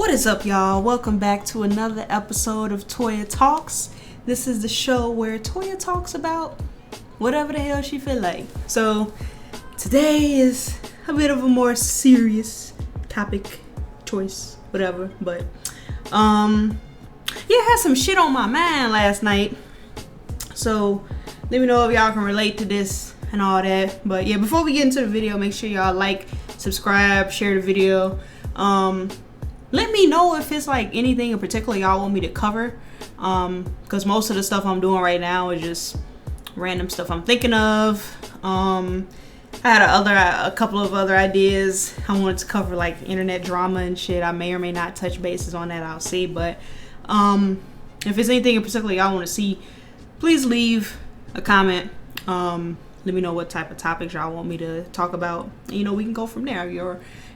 What is up, y'all? Welcome back to another episode of Toya Talks. This is the show where Toya talks about whatever the hell she feel like. So today is a bit of a more serious topic choice, whatever. But I had some shit on my mind last night. So let me know if y'all can relate to this and all that. But yeah, before we get into the video, make sure y'all like, subscribe, share the video. Let me know if it's like anything in particular y'all want me to cover, because most of the stuff I'm doing right now is just random stuff I'm thinking of. I had a couple of other ideas I wanted to cover, like internet drama and shit. I may or may not touch bases on that, I'll see. But if it's anything in particular y'all want to see, please leave a comment. Let me know what type of topics y'all want me to talk about. And, we can go from there.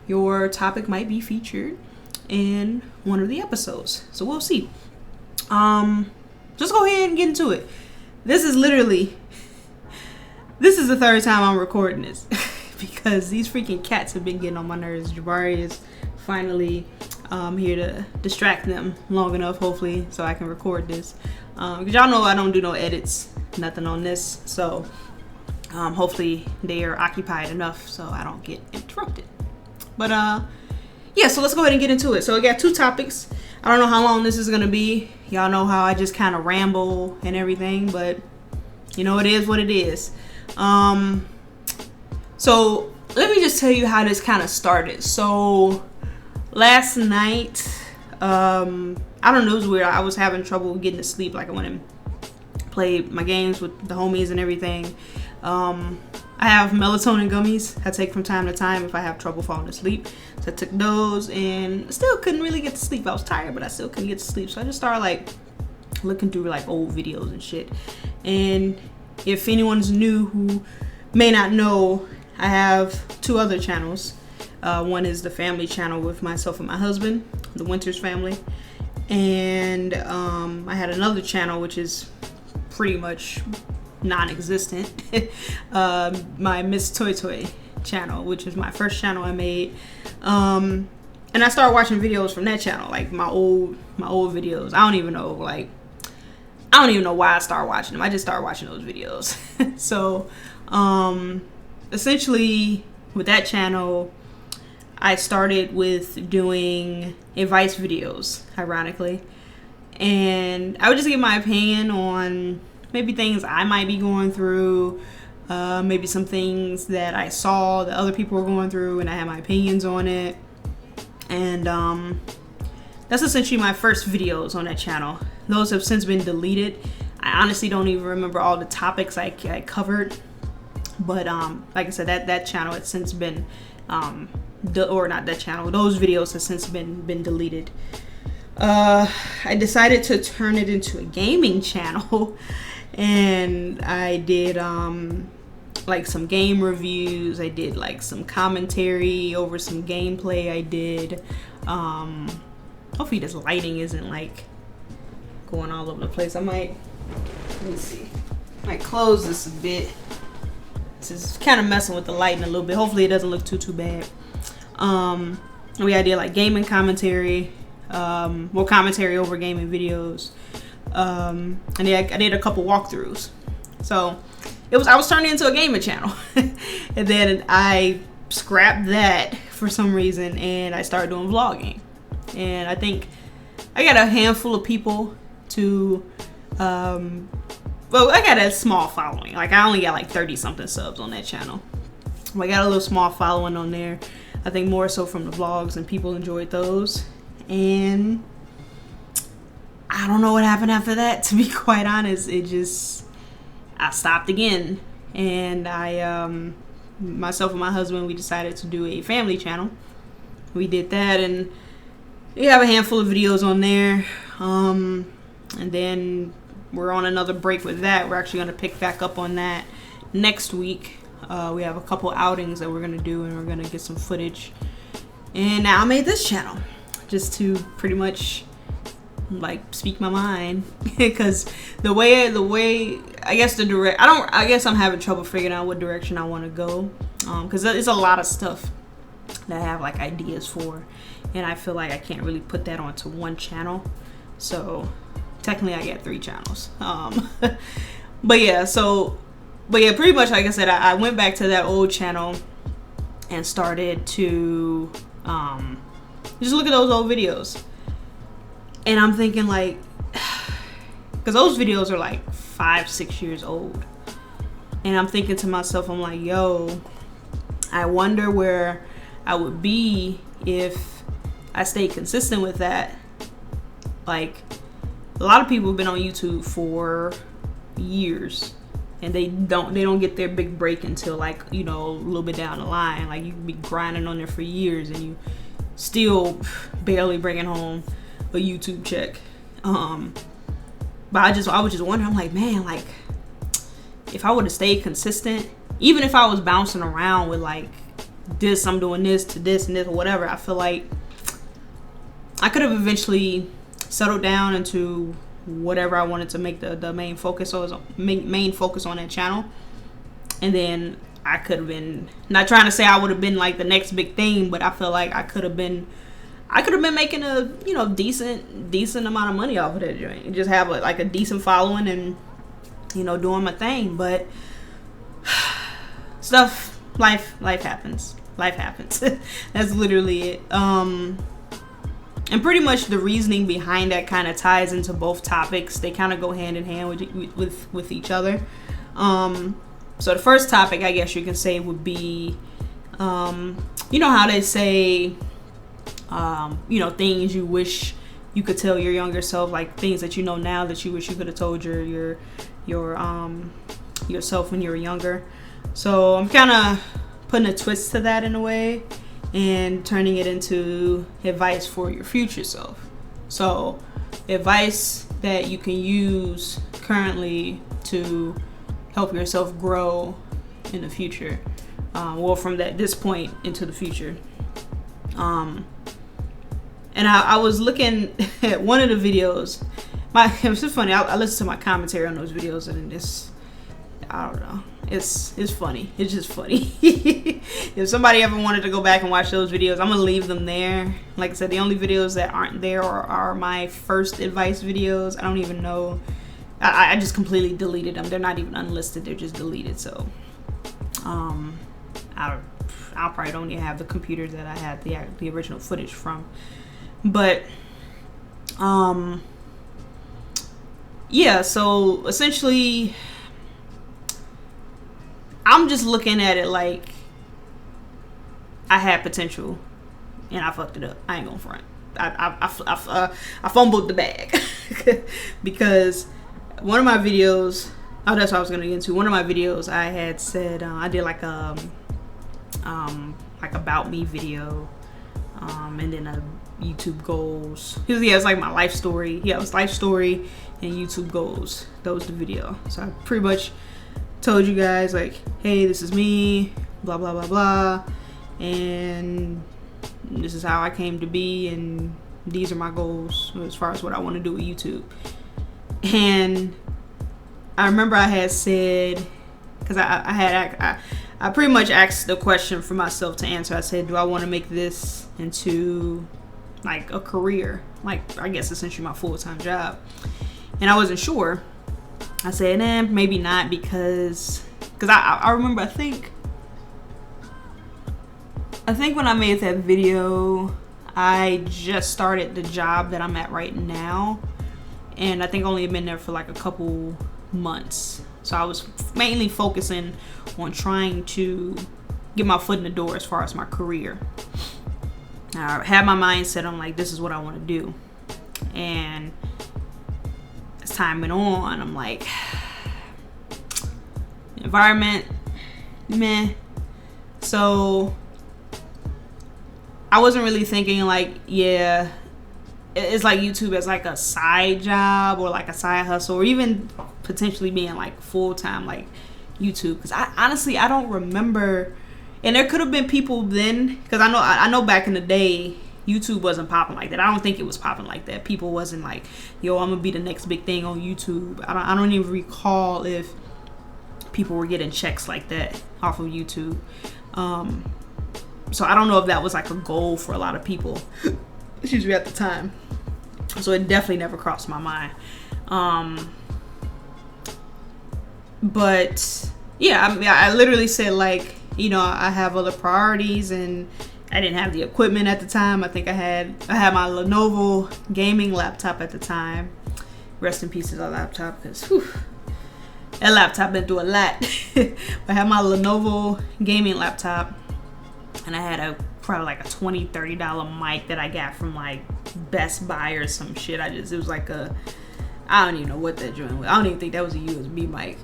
Your topic might be featured in one of the episodes, so we'll see. Just go ahead and get into it. This is the third time I'm recording this because these freaking cats have been getting on my nerves. Jabari is finally here to distract them long enough, hopefully, so I can record this, because y'all know I don't do no edits, nothing on this, so hopefully they are occupied enough so I don't get interrupted. But yeah, so let's go ahead and get into it. So I got two topics. I don't know how long this is going to be. Y'all know how I just kind of ramble and everything, but it is what it is. So let me just tell you how this kind of started. So last night, I don't know, it was weird. I was having trouble getting to sleep. Like I went and played my games with the homies and everything. I have melatonin gummies I take from time to time if I have trouble falling asleep. So I took those and still couldn't really get to sleep. I was tired, but I still couldn't get to sleep. So I just started looking through old videos and shit. And if anyone's new who may not know, I have two other channels. One is the family channel with myself and my husband, the Winters family. And I had another channel which is pretty much non-existent, my Miss Toy channel, which is my first channel I made, and I started watching videos from that channel, like my old videos. I don't even know why I started watching them. I just started watching those videos. So essentially with that channel I started with doing advice videos, ironically, and I would just give my opinion on maybe things I might be going through, maybe some things that I saw that other people were going through and I had my opinions on it. And that's essentially my first videos on that channel. Those have since been deleted. I honestly don't even remember all the topics I covered. But like I said, that channel has since been, or not that channel, those videos have since been deleted. I decided to turn it into a gaming channel. And I did some game reviews. I did some commentary over some gameplay. I did hopefully this lighting isn't going all over the place. Let me see, I might close this a bit. This is kind of messing with the lighting a little bit. Hopefully it doesn't look too bad. I did gaming commentary, more commentary over gaming videos. And I did a couple walkthroughs. So I was turning into a gaming channel. And then I scrapped that for some reason and I started doing vlogging. And I think I got a handful of people to I got a small following. I only got 30 something subs on that channel. I got a little small following on there. I think more so from the vlogs, and people enjoyed those. And I don't know what happened after that, to be quite honest. I stopped again. And myself and my husband, we decided to do a family channel. We did that, and we have a handful of videos on there. And then we're on another break with that. We're actually going to pick back up on that next week. We have a couple outings that we're going to do, and we're going to get some footage. And now I made this channel just to pretty much speak my mind, because the way I guess I'm having trouble figuring out what direction I want to go, because it's a lot of stuff that I have ideas for, and I feel like I can't really put that onto one channel. So technically I got 3 channels. But yeah, pretty much like I said, I went back to that old channel and started to just look at those old videos. And I'm thinking like, because those videos are like 5-6 years old. And I'm thinking to myself, I'm like, yo, I wonder where I would be if I stayed consistent with that. Like, a lot of people have been on YouTube for years, and they don't get their big break until like, you know, a little bit down the line. Like, you can be grinding on there for years and you still barely bringing home a YouTube check. But I was just wondering, I'm like, man, like, if I would have stayed consistent, even if I was bouncing around with like this, I'm doing this to this and this or whatever, I feel like I could have eventually settled down into whatever I wanted to make the main focus on that channel. And then I could have been, not trying to say I would have been like the next big thing, but I feel like I could have been making a, you know, decent amount of money off of that joint and just have like a decent following and, you know, doing my thing. But life happens. That's literally it. And pretty much the reasoning behind that kind of ties into both topics. They kind of go hand in hand with each other. So the first topic, I guess you can say, would be, you know how they say, you know, things you wish you could tell your younger self, like things that you know now that you wish you could have told your yourself when you were younger. So I'm kind of putting a twist to that in a way and turning it into advice for your future self. So advice that you can use currently to help yourself grow in the future, well, from this point into the future. And I was looking at one of the videos. It was just funny. I listened to my commentary on those videos, and I don't know. It's funny. It's just funny. If somebody ever wanted to go back and watch those videos, I'm gonna leave them there. Like I said, the only videos that aren't there are my first advice videos. I don't even know. I just completely deleted them. They're not even unlisted. They're just deleted. So, I'll probably don't even have the computers that I had the original footage from. But, yeah. So essentially, I'm just looking at it like I had potential and I fucked it up. I ain't gonna front. I fumbled the bag because one of my videos. Oh, that's what I was gonna get into. One of my videos, I had said I did like about me video, and then a YouTube goals. Yeah, it's like my life story. Yeah, it was life story and YouTube goals. That was the video. So I pretty much told you guys like, hey, this is me, blah blah blah blah, and this is how I came to be, and these are my goals as far as what I want to do with YouTube. And I remember I had said, because I pretty much asked the question for myself to answer. I said, do I want to make this into like a career, like I guess essentially my full-time job? And I wasn't sure. I said, maybe not, because I remember, I think when I made that video, I just started the job that I'm at right now, and I think only been there for like a couple months. So I was mainly focusing on trying to get my foot in the door as far as my career. I had my mindset on like, this is what I want to do. And as time went on, I'm like, environment, meh. So I wasn't really thinking like, yeah, it's like YouTube as like a side job or like a side hustle, or even potentially being like full-time like YouTube. Because I don't remember, and there could have been people then, because I know back in the day YouTube wasn't popping like that. I don't think it was popping like that. People wasn't like, yo, I'm gonna be the next big thing on YouTube. I don't even recall if people were getting checks like that off of YouTube. So I don't know if that was like a goal for a lot of people. excuse me, at the time. So it definitely never crossed my mind. But yeah, I mean, I literally said, like, you know, I have other priorities, and I didn't have the equipment at the time. I think I had my Lenovo gaming laptop at the time. Rest in peace to the laptop, because that laptop been through a lot. I had my Lenovo gaming laptop, and I had probably like a $20-$30 mic that I got from like Best Buy or some shit. It was like I don't even know what that joint was. I don't even think that was a USB mic.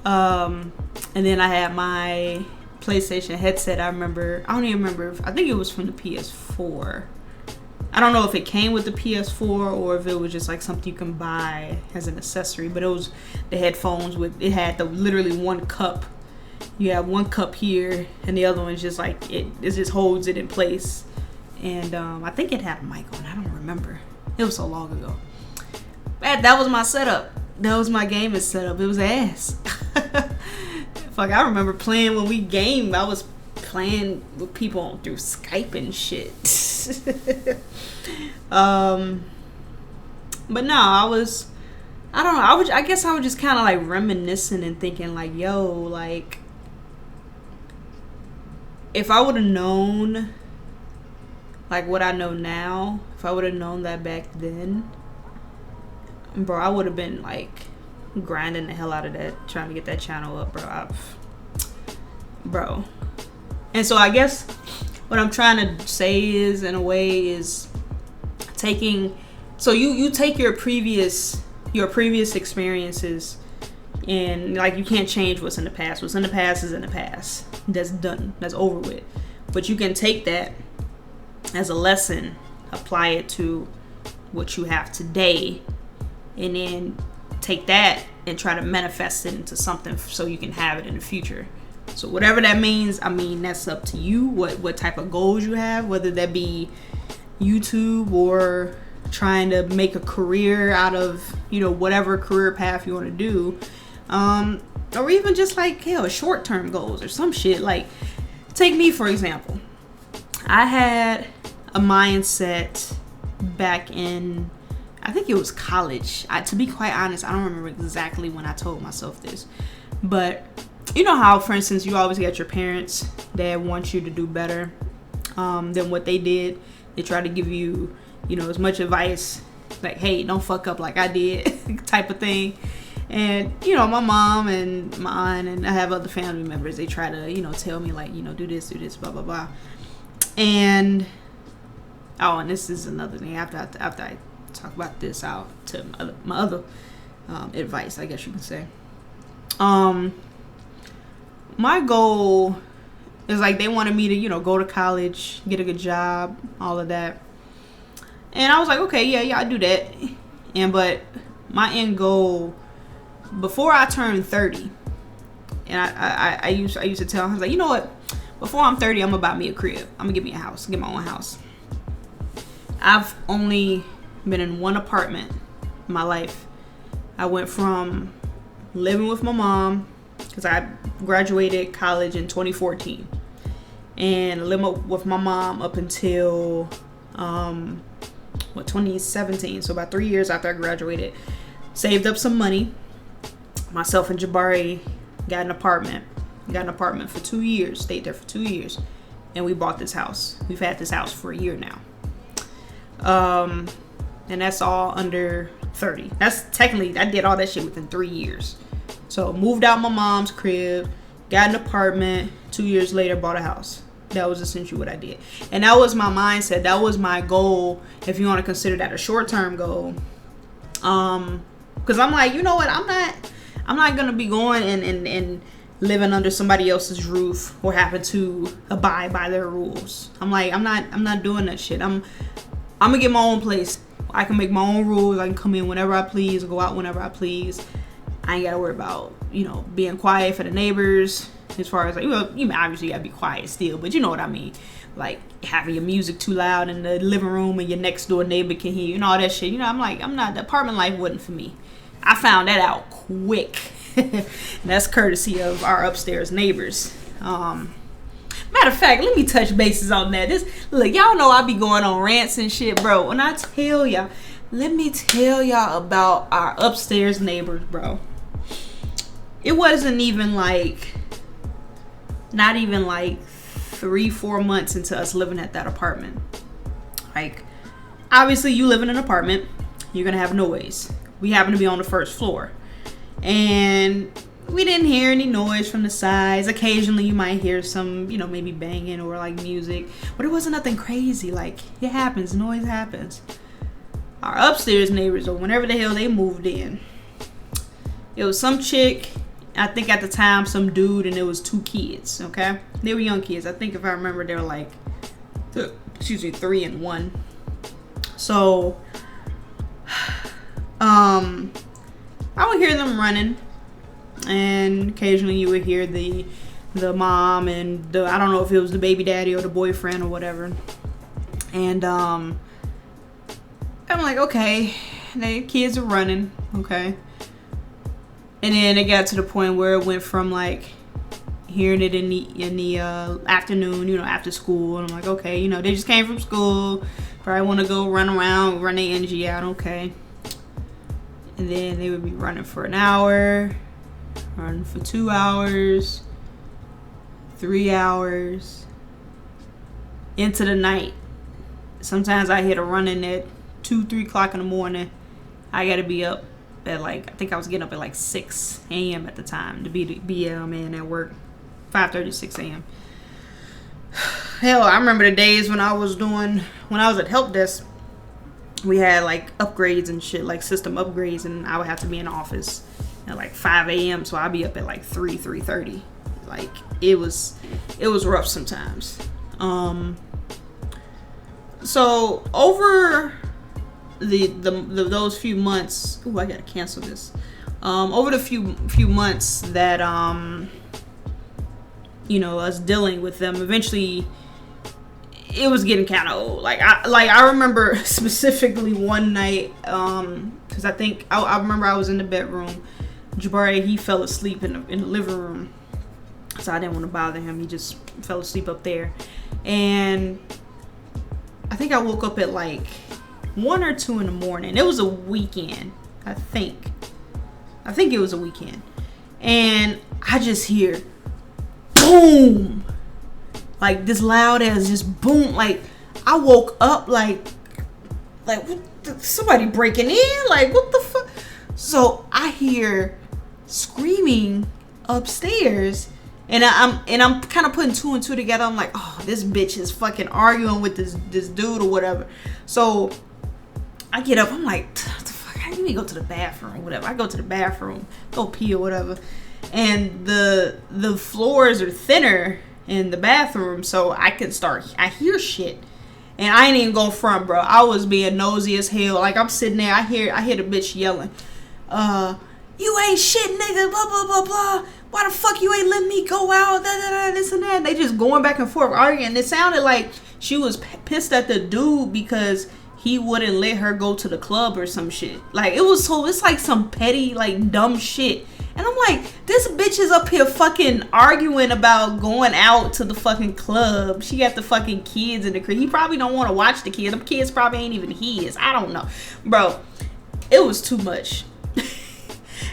And then I had my PlayStation headset. I don't even remember. I think it was from the PS4. I don't know if it came with the PS4 or if it was just like something you can buy as an accessory. But it was the headphones it had literally one cup. You have one cup here, and the other one's just like it just holds it in place. And I think it had a mic on. I don't remember. It was so long ago. That was my setup. That was my gaming setup. It was ass. Fuck, I remember playing when we gamed. I was playing with people through Skype and shit. But no, I don't know. I guess I was just kind of like reminiscing and thinking like, yo, like, if I would have known like what I know now, if I would have known that back then, bro, I would have been like grinding the hell out of that, trying to get that channel up, bro. And so I guess what I'm trying to say is, in a way, is taking. So you take your previous experiences, and like, you can't change what's in the past. What's in the past is in the past. That's done. That's over with. But you can take that as a lesson, apply it to what you have today, and then take that and try to manifest it into something so you can have it in the future. So whatever that means, I mean, that's up to you, what type of goals you have, whether that be YouTube or trying to make a career out of, you know, whatever career path you want to do, or even just like, hell, short-term goals or some shit. Like, take me for example. I had a mindset back in, I think it was college. To be quite honest, I don't remember exactly when I told myself this, but you know how, for instance, you always get your parents that want you to do better than what they did. They try to give you, you know, as much advice, like, hey, don't fuck up like I did, type of thing. And, you know, my mom and my aunt, and I have other family members, they try to, you know, tell me, like, you know, do this, blah, blah, blah. And, and this is another thing. After I talk about this, out to my other advice, I guess you can say. My goal is, like, they wanted me to, you know, go to college, get a good job, all of that. And I was like, okay, yeah, I do that. But my end goal, before I turned 30, and I used to tell him, I was like, you know what? Before I'm 30, I'm gonna buy me a crib. I'm gonna get me a house, get my own house. I've only been in one apartment in my life. I went from living with my mom, because I graduated college in 2014, and living with my mom up until 2017. So about 3 years after I graduated, saved up some money. Myself and Jabari got an apartment for 2 years, stayed there for 2 years, and we bought this house. We've had this house for a year now. And that's all under 30. That's technically, I did all that shit within 3 years. So moved out my mom's crib, got an apartment, 2 years later bought a house. That was essentially what I did. And that was my mindset. That was my goal, if you want to consider that a short-term goal. Because I'm like, you know what, I'm not gonna be going and living under somebody else's roof or having to abide by their rules. I'm like, I'm not doing that shit. I'm gonna get my own place. I can make my own rules. I can come in whenever I please, go out whenever I please. I ain't gotta worry about, you know, being quiet for the neighbors. As far as, like, well, you obviously gotta be quiet still, but you know what I mean. Like, having your music too loud in the living room and your next door neighbor can hear you and all that shit. You know, I'm like, the apartment life wasn't for me. I found that out quick. And that's courtesy of our upstairs neighbors. But Matter of fact, let me touch bases on that. Look, y'all know I be going on rants and shit, bro. When I tell y'all, let me tell y'all about our upstairs neighbors, bro. It wasn't even like, not even like 3-4 months into us living at that apartment. Like, obviously you live in an apartment, you're gonna have noise. We happen to be on the first floor, and we didn't hear any noise from the sides. Occasionally you might hear some, maybe banging or like music, but it wasn't nothing crazy. Like, it happens, noise happens. Our upstairs neighbors, or whenever the hell they moved in, it was some chick, I think at the time some dude, and it was 2 kids. Okay, they were young kids. I think if I remember, they were like 3 and 1. So I would hear them running, and occasionally you would hear the mom and I don't know if it was the baby daddy or the boyfriend or whatever. And I'm like, okay, the kids are running, okay. And then it got to the point where it went from like hearing it in the afternoon, after school, and I'm like, okay, they just came from school, probably want to go run around, run their energy out, okay. And then they would be running for an hour, running for 2 hours, 3 hours, into the night. Sometimes I hit a running at 2-3 o'clock in the morning. I gotta be up at I think I was getting up at like 6 a.m. at the time to be at work. 5:30, 6 a.m. Hell, I remember the days when I was at help desk, we had like upgrades and shit, like system upgrades, and I would have to be in the office at like 5 a.m. So I'd be up at like 3:30. Like, it was rough sometimes. So over those few months, I gotta cancel this. Over the few months that us dealing with them, eventually it was getting kind of old. I remember specifically one night, because I think I remember I was in the bedroom. Jabari, he fell asleep in the living room, so I didn't want to bother him. He just fell asleep up there, and I think I woke up at like 1 or 2 in the morning. It was a weekend, I think it was a weekend, and I just hear boom, like this loud as just boom. Like, I woke up like somebody breaking in, like what the fuck. So I hear screaming upstairs, and I'm kind of putting 2 and 2 together. I'm like, oh, this bitch is fucking arguing with this dude or whatever. So I get up, I'm like, what the fuck, I need to go to the bathroom or whatever. I go to the bathroom, go pee or whatever, and the floors are thinner in the bathroom, so I hear shit. And I ain't even going front, bro. I was being nosy as hell. Like, I'm sitting there, I hear the bitch yelling, you ain't shit, nigga, blah, blah, blah, blah. Why the fuck you ain't letting me go out, this and that. And they just going back and forth arguing. And it sounded like she was pissed at the dude because he wouldn't let her go to the club or some shit. Like, it's like some petty, like, dumb shit. And I'm like, this bitch is up here fucking arguing about going out to the fucking club. She got the fucking kids in the crib. He probably don't want to watch the kids. Them kids probably ain't even his. I don't know. Bro, it was too much.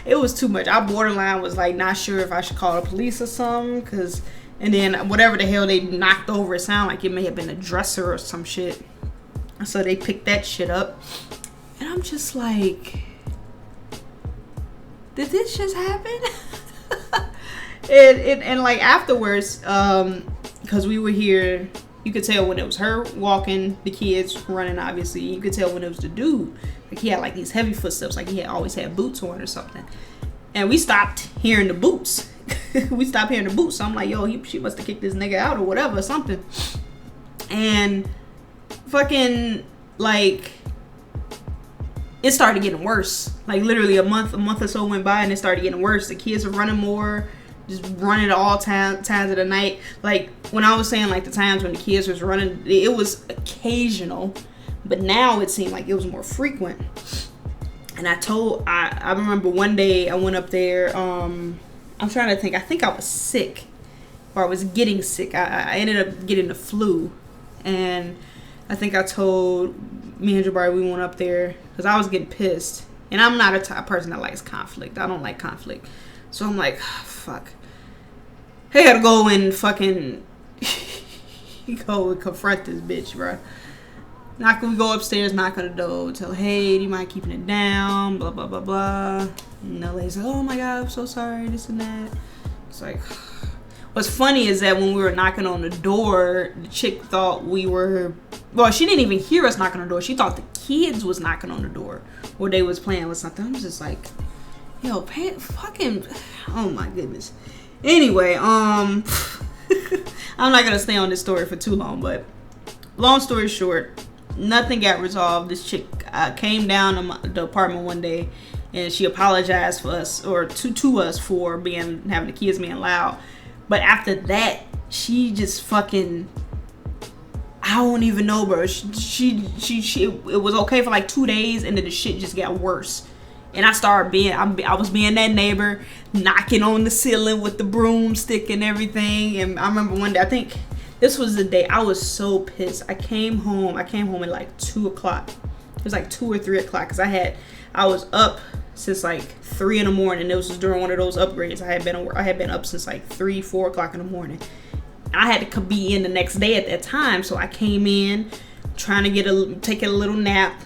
It was too much. I borderline was like not sure if I should call the police or something. And then whatever the hell they knocked over, it sounded like it may have been a dresser or some shit. So they picked that shit up. And I'm just like, did this just happen? and like afterwards, because we were here, you could tell when it was her walking, the kids running, obviously. You could tell when it was the dude. Like, he had like these heavy footsteps, like he had always had boots on or something. And we stopped hearing the boots. So I'm like, yo, she must have kicked this nigga out or whatever, something. And fucking, like, it started getting worse. Like, literally a month or so went by, and it started getting worse. The kids were running more, just running at all times of the night. Like, when I was saying, like, the times when the kids was running, it was occasional, but now it seemed like it was more frequent. And I remember one day I went up there, I'm trying to think, I think I was sick, or I was getting sick. I ended up getting the flu, and I think I told me and Jabari we went up there because I was getting pissed, and I'm not a type of person that likes conflict. I don't like conflict, so I'm like, oh, fuck. I gotta go and fucking go and confront this bitch, bro. We go upstairs, knock on the door, tell, hey, do you mind keeping it down? Blah, blah, blah, blah. And the lady's like, oh my God, I'm so sorry, this and that. It's like, what's funny is that when we were knocking on the door, the chick thought we were, well, she didn't even hear us knocking on the door. She thought the kids was knocking on the door or they was playing with something. I'm just like, yo, fucking, oh my goodness. Anyway, I'm not going to stay on this story for too long, but long story short, nothing got resolved. This chick came down to the apartment one day, and she apologized for us, or to us, for having the kids being loud. But after that, she just fucking, I don't even know, bro. She it was okay for like 2 days, and then the shit just got worse. And I started I was being that neighbor, knocking on the ceiling with the broomstick and everything. And I remember one day, I think this was the day I was so pissed. I came home at like 2 o'clock. It was like 2 or 3 o'clock because I was up since like 3 in the morning. It was just during one of those upgrades. I had been up since like 3, 4 o'clock in the morning. I had to be in the next day at that time, so I came in trying to take a little nap.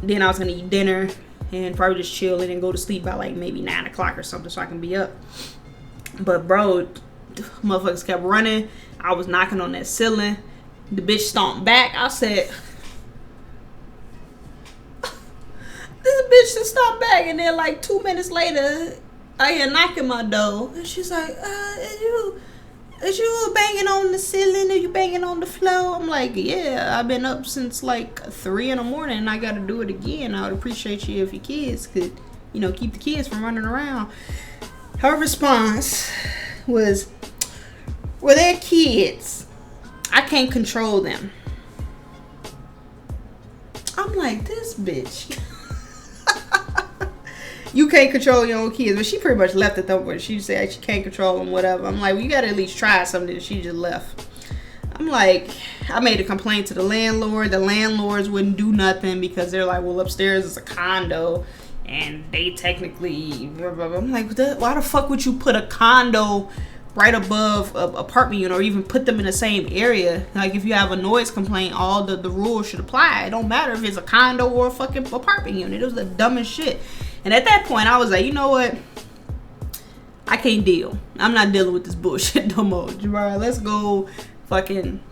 Then I was gonna eat dinner and probably just chill and then go to sleep by like maybe 9 o'clock or something so I can be up. But bro, motherfuckers kept running. I was knocking on that ceiling. The bitch stomped back. I said, this bitch just stomped back. And then like 2 minutes later, I hear knocking my door. And she's like, is you banging on the ceiling? Are you banging on the floor? I'm like, yeah, I've been up since like 3 in the morning and I got to do it again. I would appreciate you if your kids could, keep the kids from running around. Her response was, well, they're kids. I can't control them. I'm like, this bitch. You can't control your own kids. But she pretty much left it though. She said she can't control them, whatever. I'm like, well, you got to at least try something. She just left. I'm like, I made a complaint to the landlord. The landlords wouldn't do nothing because they're like, well, upstairs is a condo. And they technically, blah, blah, blah. I'm like, why the fuck would you put a condo right above an apartment unit or even put them in the same area? Like, if you have a noise complaint, all the rules should apply. It don't matter if it's a condo or a fucking apartment unit. It was the dumbest shit. And at that point, I was like, you know what? I can't deal. I'm not dealing with this bullshit no more. Jabari, let's go fucking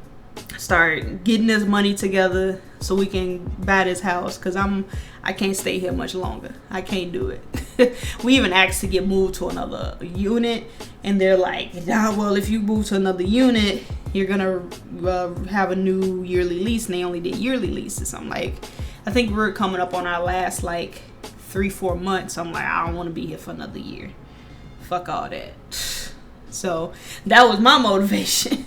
start getting this money together so we can buy this house. Because I can't stay here much longer. I can't do it. We even asked to get moved to another unit. And they're like, nah, well, if you move to another unit, you're going to have a new yearly lease. And they only did yearly leases. I'm like, I think we're coming up on our last, like, 3-4 months. I'm like, I don't want to be here for another year. Fuck all that. So that was my motivation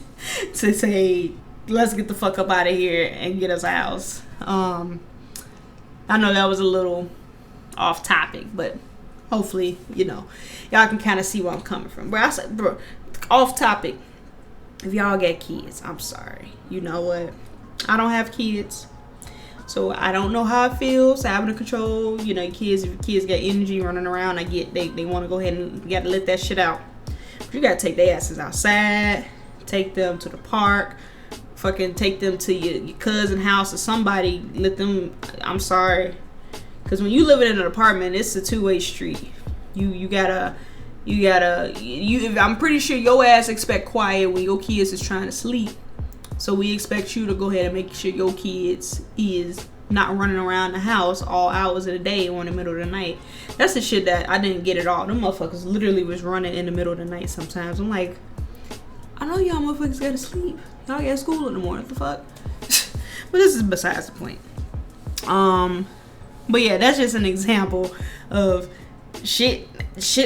to say, let's get the fuck up out of here and get us a house. I know that was a little off topic, but hopefully, y'all can kind of see where I'm coming from. Bro, I said, bro, off topic. If y'all get kids, I'm sorry. You know what? I don't have kids. So I don't know how it feels having to control, kids. If your kids got energy running around, I get they want to go ahead and you got to let that shit out. But you got to take their asses outside, take them to the park, fucking take them to your cousin's house or somebody. Let them, I'm sorry. Because when you live in an apartment, it's a two-way street. You gotta, I'm pretty sure your ass expect quiet when your kids is trying to sleep. So we expect you to go ahead and make sure your kids is not running around the house all hours of the day or in the middle of the night. That's the shit that I didn't get at all. Them motherfuckers literally was running in the middle of the night sometimes. I'm like, I know y'all motherfuckers gotta sleep. Y'all got school in the morning. What the fuck? But this is besides the point. But yeah, that's just an example of shit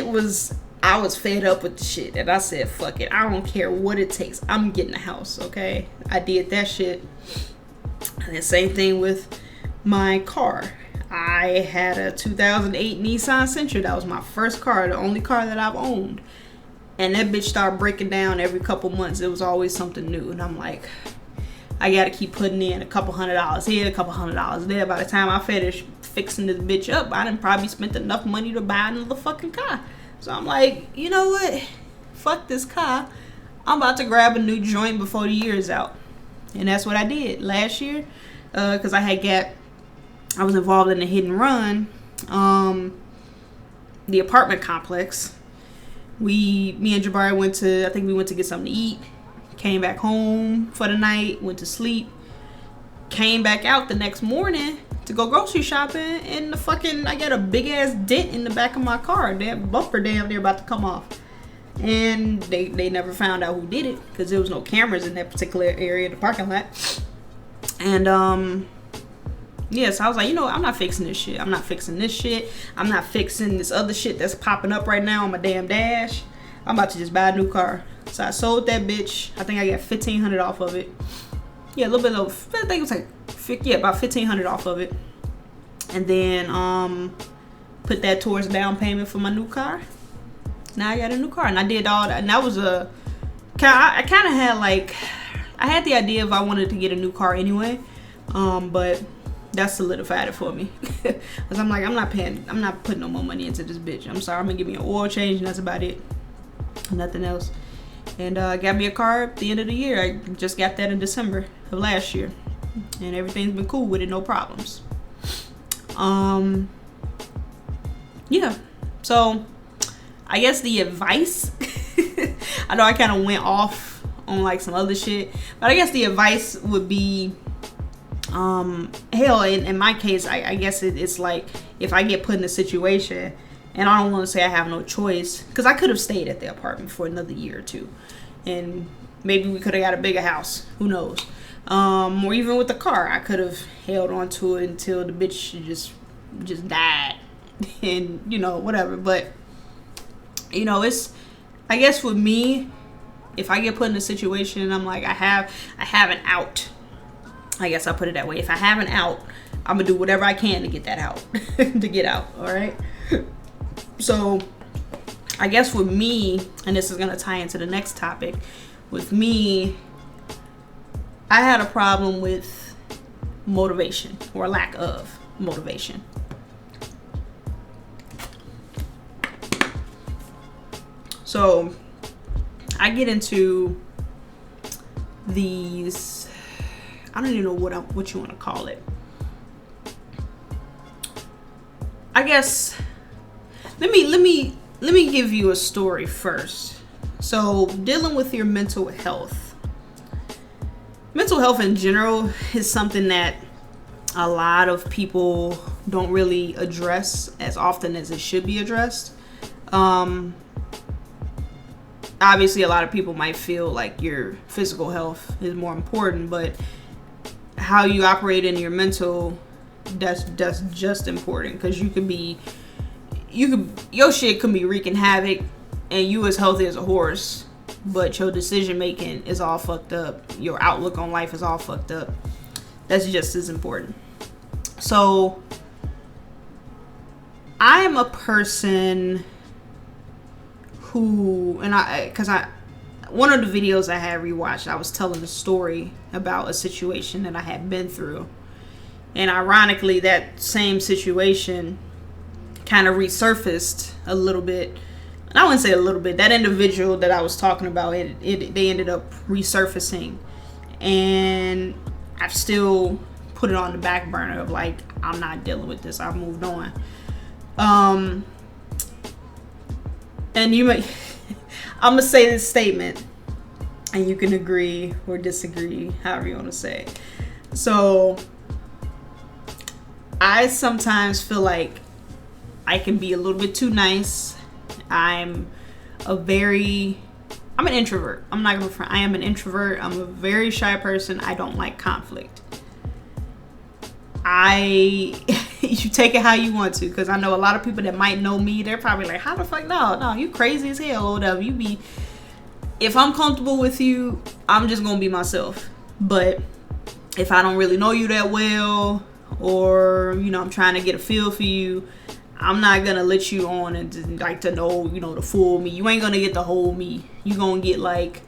was, I was fed up with the shit and I said, fuck it. I don't care what it takes. I'm getting a house, okay? I did that shit. And the same thing with my car. I had a 2008 Nissan Sentra. That was my first car, the only car that I've owned. And that bitch started breaking down every couple months. It was always something new. And I'm like, I gotta keep putting in a couple $100 here, a couple $100 there. By the time I finish fixing this bitch up, I done probably spent enough money to buy another fucking car. So I'm like, you know what? Fuck this car. I'm about to grab a new joint before the year is out. And that's what I did last year. Because I was involved in a hit and run. The apartment complex. Me and Jabari went to get something to eat. Came back home for the night, went to sleep. Came back out the next morning to go grocery shopping, and I got a big ass dent in the back of my car. That bumper damn near about to come off. And they never found out who did it because there was no cameras in that particular area of the parking lot. And yeah, so I was like, you know what? I'm not fixing this shit. I'm not fixing this shit. I'm not fixing this other shit that's popping up right now on my damn dash. I'm about to just buy a new car. So I sold that bitch. I think I got $1,500 off of it. Yeah, a little bit of, I think it was like, about $1,500 off of it. And then put that towards down payment for my new car. Now I got a new car, and I did all that. And that was I kind of had I had the idea if I wanted to get a new car anyway, but that solidified it for me. Because I'm like, I'm not putting no more money into this bitch. I'm sorry, I'm gonna give me an oil change, and that's about it. Nothing else. And I got me a car at the end of the year. I just got that in December of last year, and everything's been cool with it, no problems. Yeah. So I guess the advice, I know I kind of went off on like some other shit, but I guess the advice would be, hell, in my case, I guess it's like, if I get put in a situation, and I don't want to say I have no choice, because I could have stayed at the apartment for another year or two, and maybe we could have got a bigger house, who knows, or even with the car, I could have held on to it until the bitch just died, and, you know, whatever. But, you know, it's, I guess with me, if I get put in a situation and I'm like, I have an out, I guess I'll put it that way. If I have an out, I'm gonna do whatever I can to get that out, to get out. All right. So I guess with me, and this is gonna tie into the next topic, with me, I had a problem with motivation, or lack of motivation. So I get into these, I don't even know what you want to call it. I guess let me give you a story first. So dealing with your mental health in general is something that a lot of people don't really address as often as it should be addressed. Obviously, a lot of people might feel like your physical health is more important, but how you operate in your mental, that's just important, because your shit could be wreaking havoc, and you as healthy as a horse, but your decision making is all fucked up. Your outlook on life is all fucked up. That's just as important. So I am a person who, one of the videos I had rewatched, I was telling a story about a situation that I had been through, and ironically, that same situation kind of resurfaced a little bit. And I wouldn't say a little bit. That individual that I was talking about, they ended up resurfacing, and I've still put it on the back burner of like, I'm not dealing with this. I've moved on. And I'm gonna say this statement, and you can agree or disagree, however you want to say it. So I sometimes feel like I can be a little bit too nice. I'm an introvert. I'm not gonna front. I am an introvert. I'm a very shy person. I don't like conflict. You take it how you want to, because I know a lot of people that might know me, they're probably like, how the fuck, no, you crazy as hell or whatever. If I'm comfortable with you, I'm just gonna be myself. But if I don't really know you that well, or, you know, I'm trying to get a feel for you, I'm not gonna let you on and like to know, the full me. You ain't gonna get the whole me. You gonna get like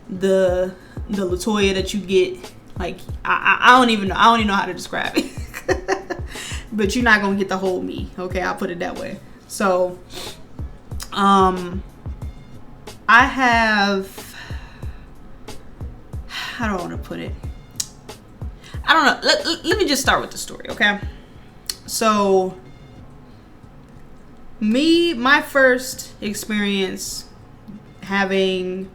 the LaToya that you get. Like I don't even know how to describe it. But you're not gonna get the whole me. Okay, I'll put it that way. So, I have, how do I want to put it? I don't know. Let me just start with the story, okay? So, my first experience having,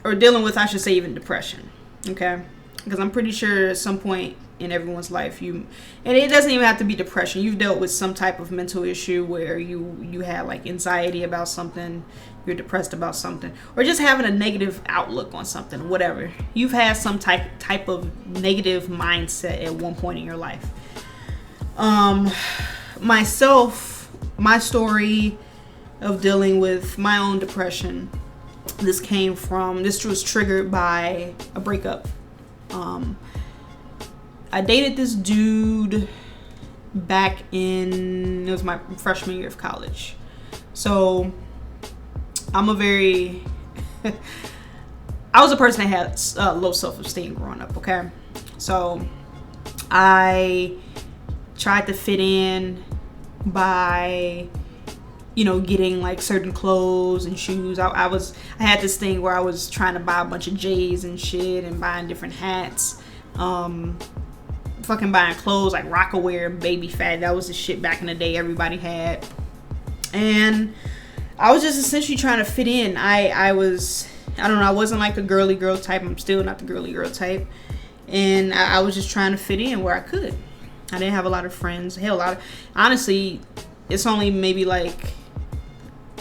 or dealing with, I should say, even depression, okay? Because I'm pretty sure at some point in everyone's life, and it doesn't even have to be depression, you've dealt with some type of mental issue where you had like anxiety about something, you're depressed about something, or just having a negative outlook on something, whatever. You've had some type of negative mindset at one point in your life. My story of dealing with my own depression, this was triggered by a breakup. I dated this dude back it was my freshman year of college. So I was a person that had low self-esteem growing up, okay? So I tried to fit in by, getting like certain clothes and shoes. I had this thing where I was trying to buy a bunch of J's and shit and buying different hats. Fucking buying clothes like Rockaware, Baby Fat. That was the shit back in the day everybody had. And I was just essentially trying to fit in. I don't know, I wasn't like the girly girl type. I'm still not the girly girl type. And I was just trying to fit in where I could. I didn't have a lot of friends. Honestly, it's only maybe like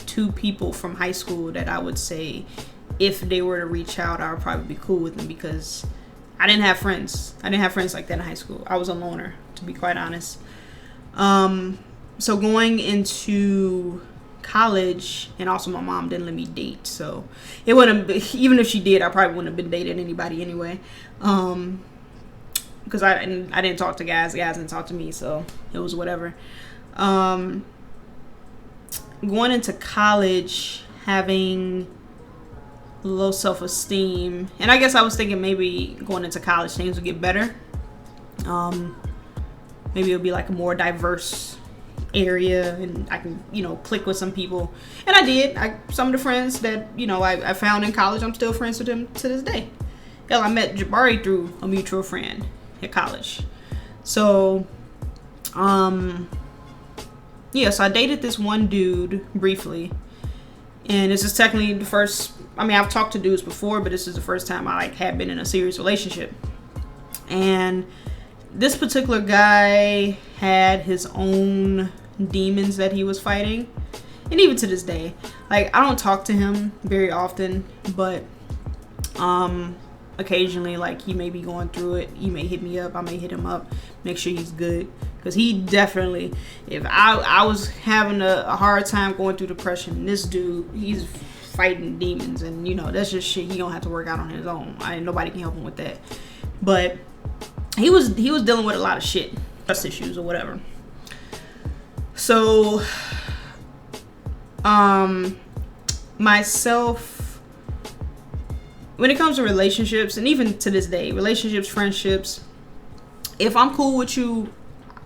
2 people from high school that I would say if they were to reach out, I would probably be cool with them, because I didn't have friends. I didn't have friends like that in high school. I was a loner, to be quite honest. So going into college, and also my mom didn't let me date, so it wouldn't be, even if she did, I probably wouldn't have been dating anybody anyway. Because I didn't talk to guys didn't talk to me, so it was whatever. Going into college, having low self-esteem, and I guess I was thinking maybe going into college things would get better. Maybe it'll be like a more diverse area and I can, click with some people. And I did. Some of the friends that, I found in college, I'm still friends with them to this day. Hell, I met Jabari through a mutual friend at college. So, so I dated this one dude briefly. And this is technically the first, I've talked to dudes before, but this is the first time I had been in a serious relationship. And this particular guy had his own demons that he was fighting. And even to this day, I don't talk to him very often, but occasionally, he may be going through it. He may hit me up. I may hit him up, make sure he's good. Because he definitely, if I was having a hard time going through depression, this dude, he's fighting demons. And, that's just shit he don't have to work out on his own. Nobody can help him with that. But he was dealing with a lot of shit, trust issues or whatever. So, myself, when it comes to relationships, and even to this day, relationships, friendships, if I'm cool with you,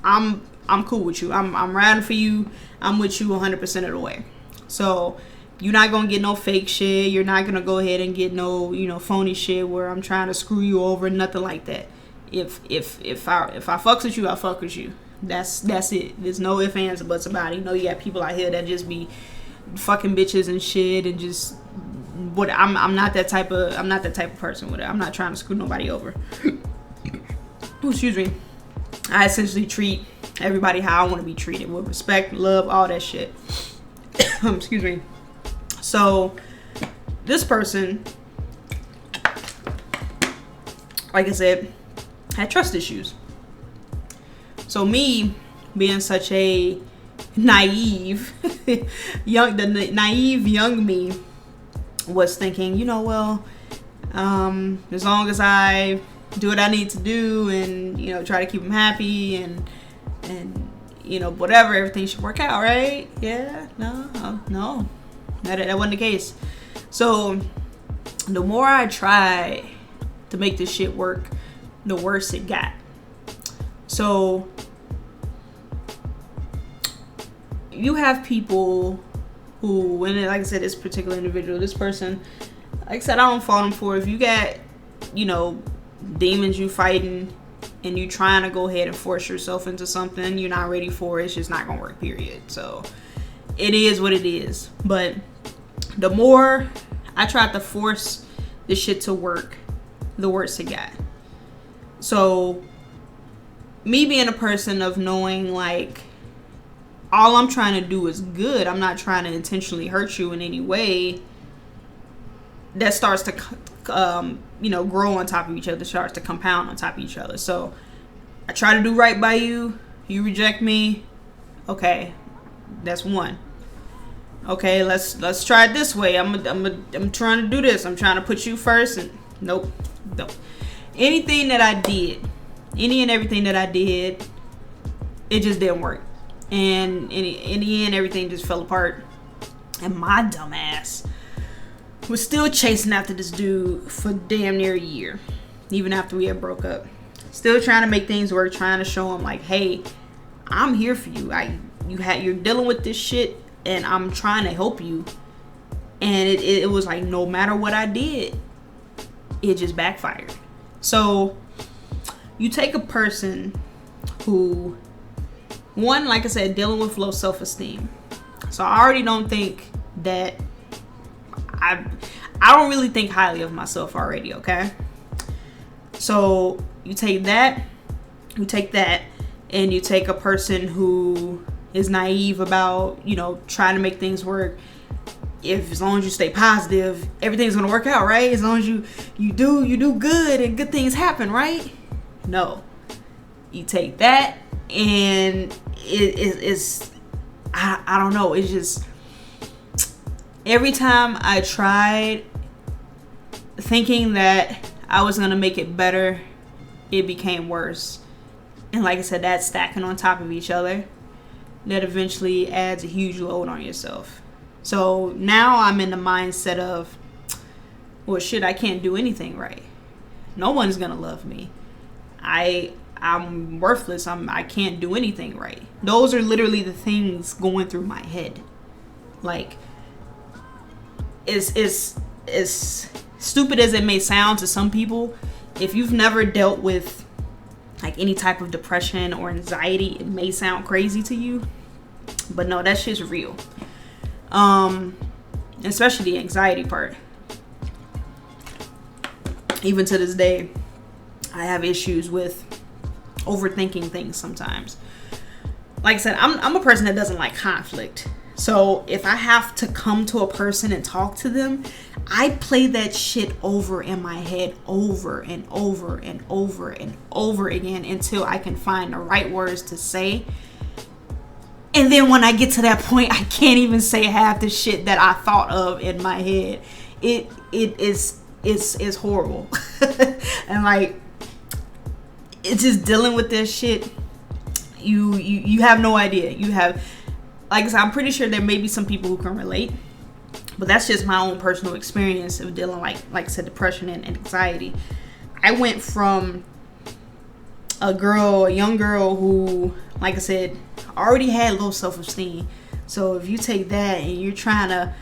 I'm cool with you. I'm riding for you. I'm with you 100% of the way. So you're not gonna get no fake shit. You're not gonna go ahead and get no phony shit where I'm trying to screw you over. Nothing like that. If I fucks with you, I fuck with you. That's it. There's no ifs, ands, or buts about it. You got people out here that just be fucking bitches and shit and just what. I'm not that type of person with it. I'm not trying to screw nobody over. Ooh, excuse me. I essentially treat everybody how I want to be treated, with respect, love, all that shit. Excuse me. So this person, like I said, had trust issues. So me being such a naive naive young me was thinking, as long as I do what I need to do and try to keep him happy and whatever, everything should work out, right? Yeah, no, that wasn't the case. So the more I tried to make this shit work, the worse it got. So you have people who, and like I said, this particular individual, this person, like I said, I don't fault them for it. If you got, demons you fighting and you trying to go ahead and force yourself into something you're not ready for, it's just not gonna work, period. So it is what it is. But the more I tried to force this shit to work, the worse it got. So me being a person of knowing, like, all I'm trying to do is good, I'm not trying to intentionally hurt you in any way, that starts to grow on top of each other, starts to compound on top of each other. So I try to do right by you, you reject me, okay, that's one. Okay, let's try it this way. I'm trying to do this, I'm trying to put you first, and nope. Anything that I did, any and everything that I did, it just didn't work. And in the end, everything just fell apart. And my dumb ass was still chasing after this dude for damn near a year, even after we had broke up. Still trying to make things work, trying to show him, like, hey, I'm here for you. You're dealing with this shit, and I'm trying to help you. And it was like, no matter what I did, it just backfired. So you take a person who, one, like I said, dealing with low self-esteem. So I already don't think that I don't really think highly of myself already, okay? So you take that, and you take a person who is naive about, trying to make things work. As long as you stay positive, everything's gonna work out, right? As long as you do good and good things happen, right? No. You take that, and it's I don't know, it's just, every time I tried thinking that I was gonna make it better, it became worse. And like I said, that's stacking on top of each other, that eventually adds a huge load on yourself. So now I'm in the mindset of, well, shit, I can't do anything right. No one's gonna love me. I'm worthless. I can't do anything right. Those are literally the things going through my head. Like, as stupid as it may sound to some people, if you've never dealt with like any type of depression or anxiety, it may sound crazy to you, but no, that shit's real. Especially the anxiety part. Even to this day, I have issues with overthinking things sometimes. Like I said, I'm a person that doesn't like conflict. So if I have to come to a person and talk to them, I play that shit over in my head over and over and over and over again until I can find the right words to say. And then when I get to that point, I can't even say half the shit that I thought of in my head. It's horrible. And like, it's just dealing with this shit. You have no idea. You have, like I said, I'm pretty sure there may be some people who can relate, but that's just my own personal experience of dealing, like I said, depression and anxiety. I went from a young girl who, like I said, already had low self-esteem. So if you take that and you're trying to,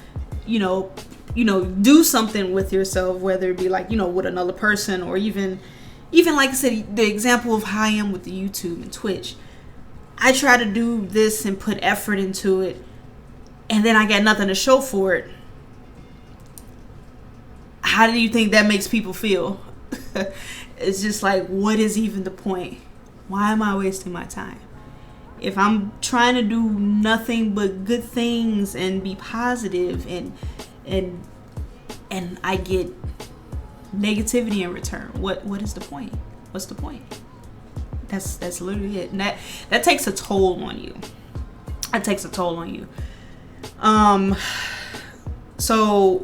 do something with yourself, whether it be like, with another person, or even like I said, the example of how I am with the YouTube and Twitch. I try to do this and put effort into it, and then I got nothing to show for it. How do you think that makes people feel? It's just like, what is even the point? Why am I wasting my time? If I'm trying to do nothing but good things and be positive, and I get negativity in return, what is the point? What's the point? That's literally it. And that takes a toll on you. That takes a toll on you. So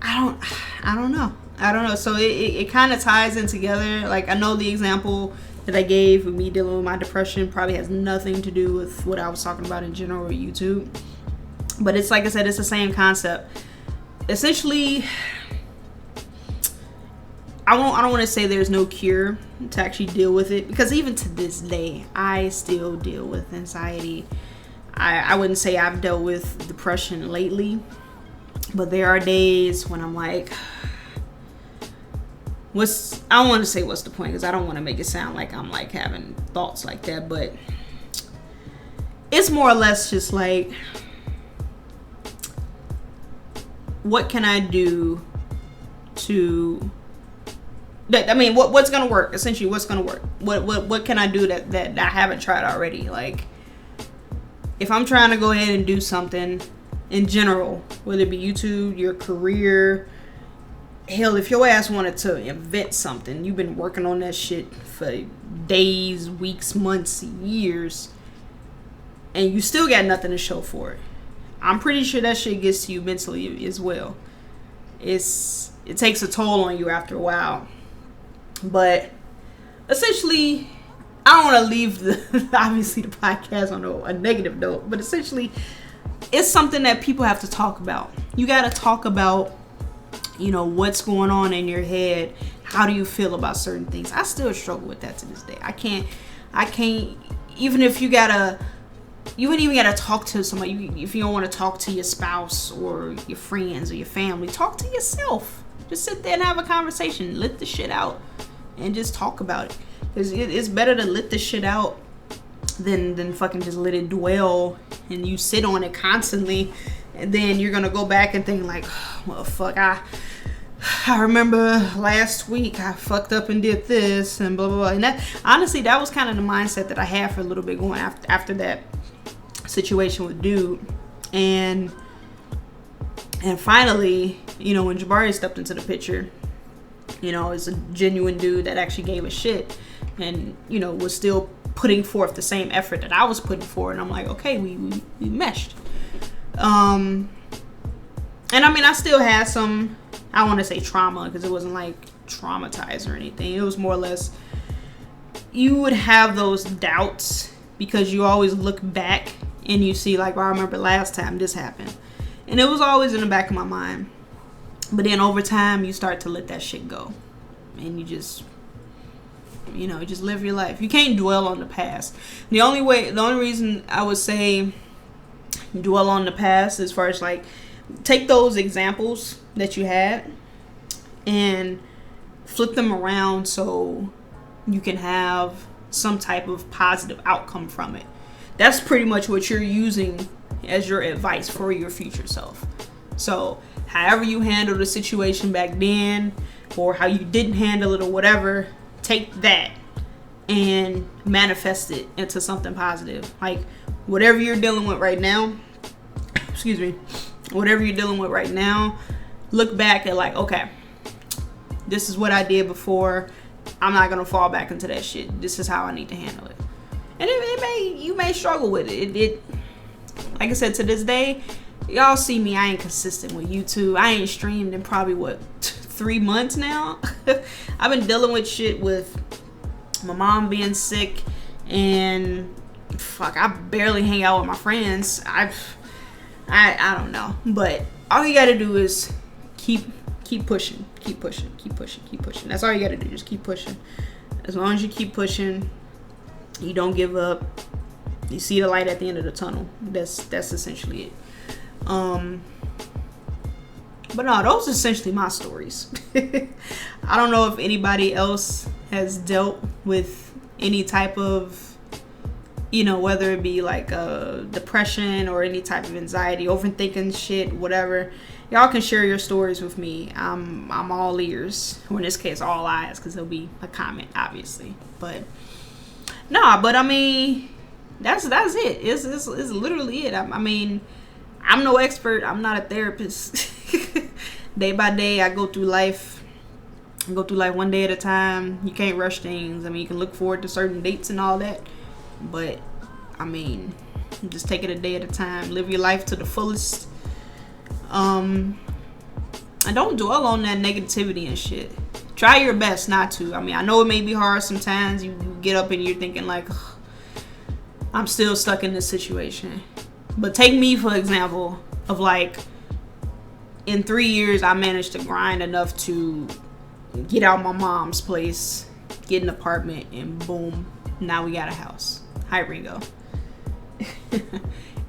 I don't know. So it kind of ties in together. Like, I know the example that I gave with me dealing with my depression probably has nothing to do with what I was talking about in general with YouTube. But it's like I said, it's the same concept. Essentially, I don't want to say there's no cure to actually deal with it, because even to this day, I still deal with anxiety. I wouldn't say I've dealt with depression lately, but there are days when I'm like, I don't want to say what's the point, because I don't want to make it sound like I'm like having thoughts like that, but it's more or less just like, what can I do to that? I mean, what's gonna work? Essentially, what's gonna work? What can I do that I haven't tried already? Like, if I'm trying to go ahead and do something in general, whether it be YouTube, your career, hell, if your ass wanted to invent something, you've been working on that shit for days, weeks, months, years, and you still got nothing to show for it, I'm pretty sure that shit gets to you mentally as well. It takes a toll on you after a while. But essentially, I don't want to leave obviously the podcast on a negative note, but essentially, it's something that people have to talk about. You got to talk about, what's going on in your head. How do you feel about certain things? I still struggle with that to this day. I can't, even if you wouldn't even gotta talk to somebody. If you don't want to talk to your spouse or your friends or your family, talk to yourself. Just sit there and have a conversation. Let the shit out and just talk about it. Because it's better to let the shit out than fucking just let it dwell and you sit on it constantly, and then you're gonna go back and think like, well, fuck, I remember last week I fucked up and did this and blah blah blah. And that, honestly, that was kind of the mindset that I had for a little bit going after that situation with dude. And finally, when Jabari stepped into the picture, it's a genuine dude that actually gave a shit and was still putting forth the same effort that I was putting forth. And I'm like, okay, we meshed. And I mean, I still had some, I want to say trauma, because it wasn't like traumatized or anything. It was more or less, you would have those doubts because you always look back and you see like, well, I remember last time this happened. And it was always in the back of my mind. But then over time, you start to let that shit go. And you just, just live your life. You can't dwell on the past. The only reason I would say dwell on the past, as far as like, take those examples that you had and flip them around so you can have some type of positive outcome from it. That's pretty much what you're using as your advice for your future self. So however you handled the situation back then, or how you didn't handle it or whatever, take that and manifest it into something positive. Like whatever you're dealing with right now, look back at like, okay, this is what I did before. I'm not gonna fall back into that shit. This is how I need to handle it. And you may struggle with it. It like I said, to this day, y'all see me, I ain't consistent with YouTube. I ain't streamed in probably 3 months now. I've been dealing with shit with my mom being sick, and fuck, I barely hang out with my friends. I don't know, but all you gotta do is keep pushing. That's all you gotta do, just keep pushing. As long as you keep pushing, you don't give up, you see the light at the end of the tunnel. That's essentially it. But no, those are essentially my stories. I don't know if anybody else has dealt with any type of, whether it be like depression or any type of anxiety, overthinking shit, whatever. Y'all can share your stories with me. I'm all ears, or in this case, all eyes, because there'll be a comment, obviously. But I mean, that's it. It's literally it. I mean, I'm no expert. I'm not a therapist. Day by day, I go through life one day at a time. You can't rush things. I mean, you can look forward to certain dates and all that, but I mean, just take it a day at a time. Live your life to the fullest. And don't dwell on that negativity and shit. Try your best not to. I mean, I know it may be hard sometimes. You get up and you're thinking like, ugh, I'm still stuck in this situation. But take me for example of like, in 3 years I managed to grind enough to get out my mom's place, get an apartment, and boom, now we got a house. Hi Ringo.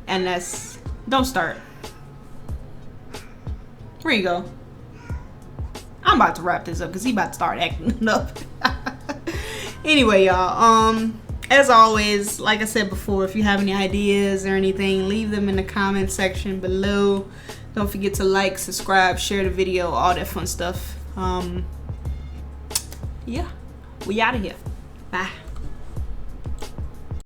And that's, don't start. Ringo, I'm about to wrap this up because he about to start acting up. Anyway, y'all, as always, like I said before, if you have any ideas or anything, leave them in the comment section below. Don't forget to like, subscribe, share the video, all that fun stuff. Yeah, we out of here. Bye.